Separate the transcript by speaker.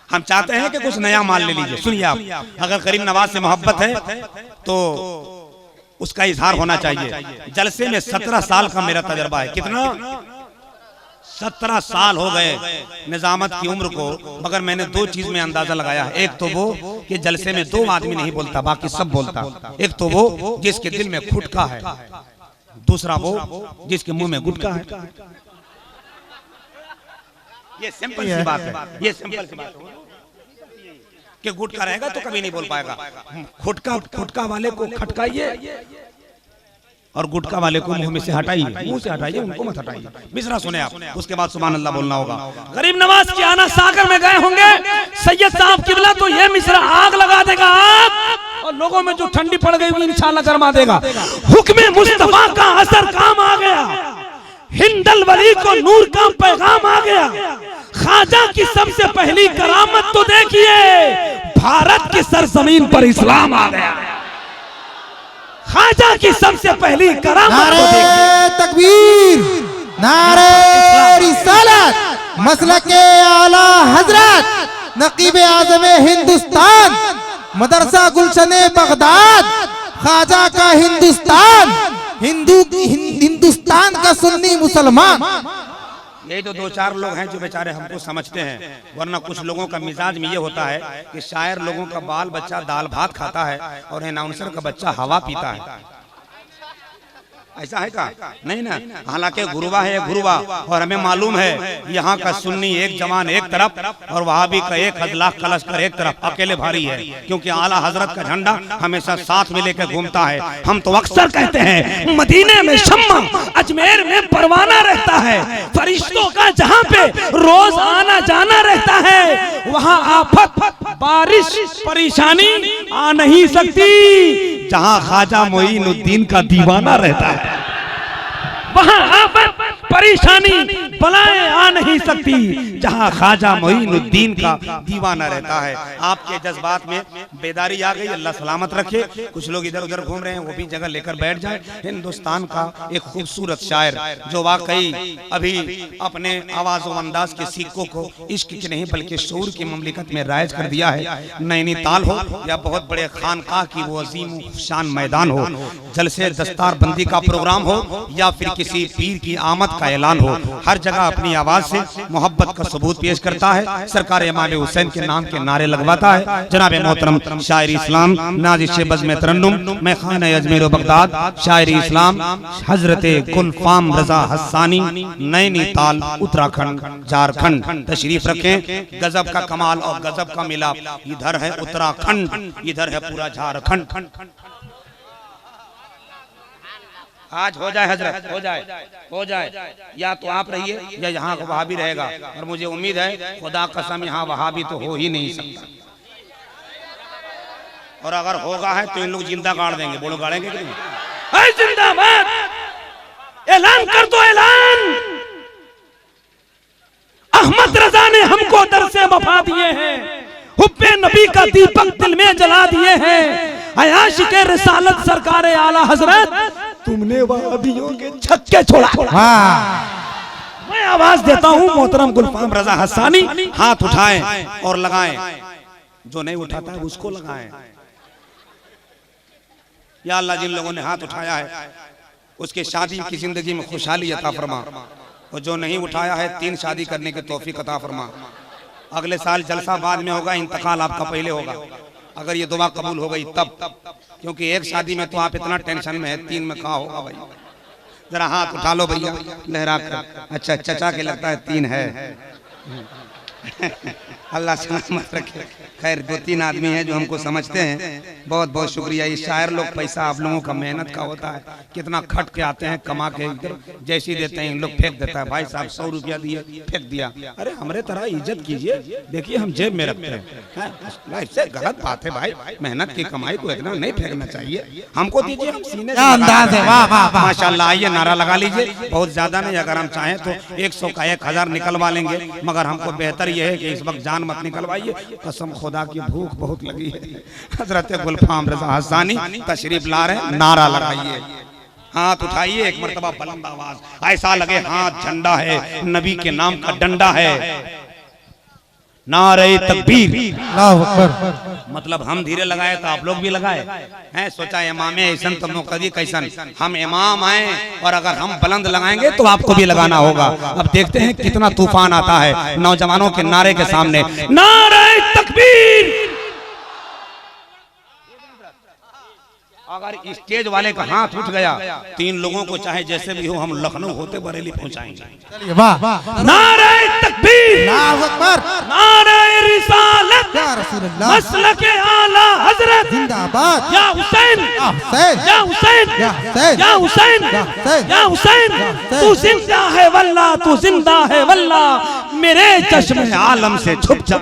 Speaker 1: हम चाहते हैं कि कुछ नया माल ले लीजिए। सुनिए आप, अगर करीम नवाज से मोहब्बत है तो उसका इजहार होना चाहिए। जलसे में 17 साल का मेरा तजर्बा है। कितना? 17 साल हो गए निजामत की उम्र को, मगर मैंने 2 चीज में अंदाजा लगाया है। एक तो वो कि जलसे में 2 आदमी नहीं बोलता, बाकी सब बोलता। एक तो वो जिसके दिल में खुटका है, दूसरा वो जिसके मुंह में गुटका है। ये सिंपल सी बात है, ये सिंपल सी बात है कि गुटका रहेगा तो कभी नहीं बोल पाएगा। खुटका वाले को खटकाइए और गुटका वाले को मुंह में से हटाइए, मुंह से हटाइए, उनको मत हटाइए। मिसरा सुने आप, उसके बाद सुभान अल्लाह बोलना होगा। गरीब नवाज के आना सागर में गए होंगे सैयद साहब किबला, तो ये मिसरा आग लगा देगा आग, और लोगों में जो ठंडी पड़ गई इंशाल्लाह गरमा देगा। हुक्म मुस्तफा का असर काम आ गया, हिंदल वली को नूर का पैगाम आ गया। ख्वाजा की सबसे पहली करामत तो देखिए, भारत की सरजमीन पर इस्लाम आ गया। ख्वाजा की सबसे पहली करामत तो देखिए।
Speaker 2: तकबीर, नारे रिसालत, मसलके आला हजरत, नकीब आज़म हिंदुस्तान, मदरसा गुलशने बगदाद, ख्वाजा का हिंदुस्तान, हिंदुस्तान का सुन्नी मुसलमान।
Speaker 1: ये तो 2-4 लोग हैं जो बेचारे हमको समझते हैं, वरना कुछ लोगों का मिजाज में ये होता है कि शायर लोगों का बाल बच्चा दाल भात खाता है और अनाउंसर का बच्चा हवा पीता है। ऐसा है का? नहीं ना। हालांकि गुरुवा है गुरुवा, और हमें मालूम है यहाँ का सुन्नी एक जवान एक तरफ और वहाबी का 1 लाख कलशकर एक तरफ, अकेले भारी है। क्योंकि आला हजरत का झंडा हमेशा साथ में लेकर घूमता है। हम तो अक्सर कहते हैं मदीने में शम्मा, अजमेर में परवाना रहता है। फरिश्तों का जहाँ पे रोज आना जाना रहता है, वहाँ आफत बारिश परेशानी आ नहीं सकती। जहाँ ख्वाजा मोइनुद्दीन का दीवाना रहता है, वहाँ आफत परेशानी बलाएं आ नहीं सकती। जहाँ ख्वाजा मोइनुद्दीन का दीवाना रहता है। आपके जज्बात में बेदारी आ गई, अल्लाह सलामत रखे। कुछ लोग इधर उधर घूम रहे हैं, वो भी जगह लेकर बैठ जाए। हिंदुस्तान का एक खूबसूरत शायर जो वाकई अभी अपने आवाज़ व अंदाज के सिक्कों को इश्क की नहीं बल्कि शऊर की ममलिकत में राइज कर दिया है। नैनीताल हो या बहुत बड़े खानकाह की वो अजीम शान मैदान हो, जलसे दस्तार बंदी का प्रोग्राम हो या फिर किसी पीर की आमद का ऐलान हो, हर जगह अपनी आवाज से मोहब्बत का सबूत पेश करता है। सरकार इमाम हुसैन के नाम के नारे लगवाता है। जनाब मोहतरम शायर इस्लाम नाजिश बज़्म तरन्नुम मैं खाना अजमेर बगदाद शायर इस्लाम हजरत गुलफाम रजा हस्सानी नैनीताल उत्तराखंड झारखंड तशरीफ रखें। गजब का कमाल और गजब का मिलाप, इधर है उत्तराखंड, इधर है पूरा झारखंड। आज हो जाए हजरत, हो जाए, या तो आप रहिए या यहाँ का वहाबी रहेगा। और मुझे उम्मीद है खुदा कसम यहाँ वहाबी तो हो ही नहीं सकता, और अगर होगा है तो इन लोग जिंदा गाड़ देंगे। बोलो गाड़ेंगे कि नहीं? जिंदाबाद, ऐलान कर दो ऐलान। अहमद रजा ने हमको दर से वफा दिए हैं, हुब्बे नबी का दीपक दिल में जला दिए हैं। आयाश के रिसालत सरकार आला हजरत तुमने वहाबियों के छक्के छोड़ा। मैं आवाज देता हूँ मोहतरम गुलफाम रजा हस्सानी, हाथ उठाएं और लगाएं, जो नहीं उठाता है उसको लगाएं। या अल्लाह जिन लोगों ने हाथ उठाया है उसके शादी की जिंदगी में खुशहाली अता फरमा, और जो नहीं उठाया है 3 शादी करने की तौफीक अता फरमा। अगले साल जलसा बाद में होगा, इंतकाल आपका पहले होगा, अगर ये दुआ कबूल हो गई तब। क्योंकि 1 शादी में तो आप इतना टेंशन में है, 3 में कहाँ होगा भाई? जरा हाथ उठा लो भैया लहरा कर। अच्छा चचा के लगता है 3 है। अल्लाह सलामत रखे। खैर 2-3 आदमी हैं जो हमको समझते हैं, बहुत बहुत शुक्रिया। ये शायर लोग पैसा आप लोगों का मेहनत का होता है, कितना खट के आते हैं कमा के, इधर जैसी देते हैं इन लोग फेंक देता है। भाई साहब 100 रुपया दिए फेंक दिया, अरे हमारे तरह इज्जत कीजिए, देखिए हम जेब में रखते हैं। इससे गलत बात है भाई, मेहनत की कमाई को इतना नहीं फेंकना चाहिए। हमको दीजिए, हम सीने से अंदाज है। माशाल्लाह, आइए नारा लगा लीजिए। बहुत ज्यादा नहीं, अगर हम चाहें तो 100 का 1000 निकलवा लेंगे, मगर हमको बेहतर यह है कि इस वक्त जान मत निकलवाइए। कसम खुदा की भूख बहुत लगी है। हजरत गुलफाम रजा हस्सानी तशरीफ ला रहे, नारा लगाइए, हाथ उठाइए एक मर्तबा बुलंद आवाज, ऐसा लगे हाथ झंडा है, नबी के नाम का डंडा है। नारे तकबीर।
Speaker 2: अल्लाहु अकबर।
Speaker 1: मतलब हम धीरे लगाए तो आप लोग भी लगाए हैं। सोचा इमाम ऐसन तो मुक़्तदी कैसन, हम इमाम आए और अगर हम बुलंद लगाएंगे तो आपको भी लगाना होगा। अब देखते हैं कितना तूफान आता है नौजवानों के नारे के सामने। नारे तकबीर। अगर स्टेज वाले का हाथ उठ गया, 3 लोगों को चाहे जैसे भी हो हम लखनऊ होते बरेली पहुंचाएंगे।
Speaker 2: चलिए वाह।
Speaker 1: नारे तकबीर,
Speaker 2: अल्लाहु अकबर,
Speaker 1: नारे रिसालत,
Speaker 2: या रसूल अल्लाह,
Speaker 1: मसलके आला हजरत,
Speaker 2: जिंदाबाद,
Speaker 1: या हुसैन,
Speaker 2: या हुसैन,
Speaker 1: या हुसैन,
Speaker 2: या हुसैन,
Speaker 1: या हुसैन,
Speaker 2: या हुसैन,
Speaker 1: या हुसैन, तू जिंदा है वल्लाह, तू जिंदा है वल्लाह, मेरे चश्मे आलम से छुप जा।